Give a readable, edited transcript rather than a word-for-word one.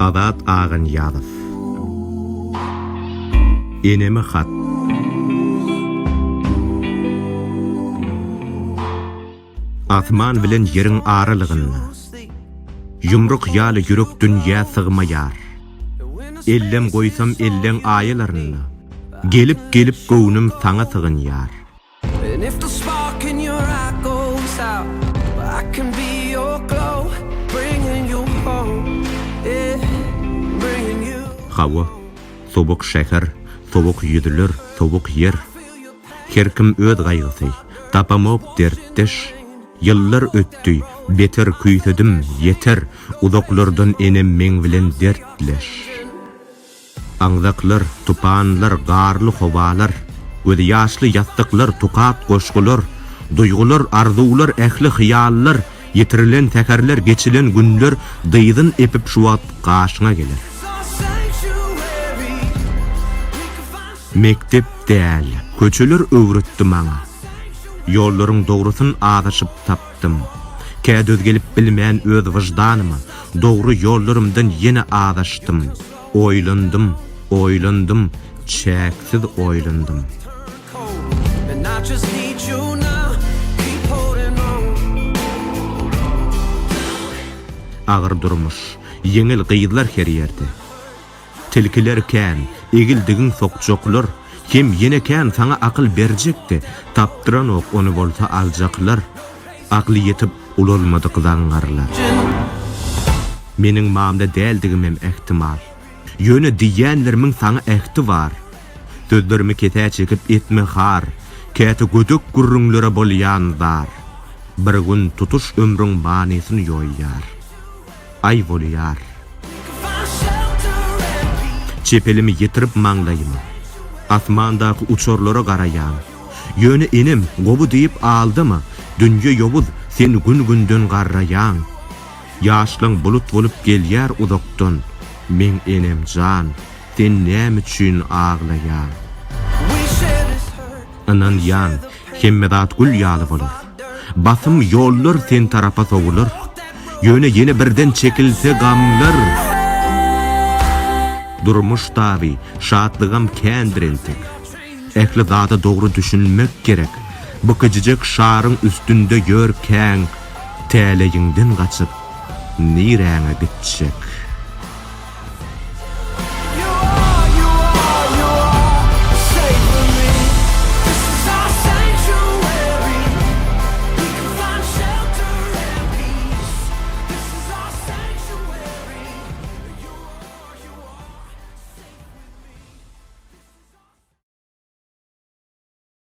Azat Ağın Yazıp Eneme hat Asman bilen yerin aralygyny Yumruk ýaly ýürek dünýä sygmaýar Ellem goýsam elleň aýylaryny Gelip göwnüm saňa sygynýar And if the spark in your eye goes out, I can be your glow, bringing you home, yeah, bringing you. Hawa, sobuk şäher, sobuk ýüdüler, sobuk yer. Herkim öz gaýgysy, tapamok dertdeş. Yıllar öttü, beter küýsedim, yeter. Uzaklardan enem meň bilen dertleş. Aňzaklar, tupanlar, garly howalar, gözi ýaşly ýastyklar, tukat goşgular, duýgular, arzuwlar, ähli hyýallar, yitirilen tekerler, geçilen günler dyýdyn epip şu wagt gaşyňa gelir. Mektep däl, köçeler öwretdi maňa. Ýollaryň dogrusyny adaşyp tapdym. Kädöz gelip bilmän öz wyjdanymy, dogry ýollarymdan ýene adaşdym. Oýlandym, çäksiz oýlandym. And I just need you now, keep holding on. Agyr durmuş, yeňil gyýdylar her ýerde. Tilkiler kän, egildigin sokjoklar, kim ýene kän saňa akyl berjekdi, tapdyran ok onu bolsa aljaklar. Akly ýetip ulalmady gyzaňarlar. Meniň mamda däldigimem ehtimal. Ýöne diýenlerimiň saňa ehti bar. Sözlerimi kete çekip etme har, käte gödük gürrüňlere bolýan zar. Bir gün tutuş ömrüň banysyny ýoýýar. Ay bolýar. Çepelimi ýetirip maňlaýymy. Asmandaky uçorlara garaýan. Ýöne enim gobu diýip aldymy? Dünýe ýobuz sen gün-günden garraýan. Ýaşlyň bulut bolup gelýär uzakdan. Men enem jan, sen näme üçin aglaýan? Anan yan, hemmedat gül ýaly bolar. Basym ýollar sen tarapa sogular. Ýöne ýene birden çekilse gamlar. Durmuş tabi, şatlygam kändirentik. Ähli zada dogry düşünmek gerek. Bıkıjyjak şaryň üstünde ýörkäň, täleýiňden gaçyp niräňe gitjek.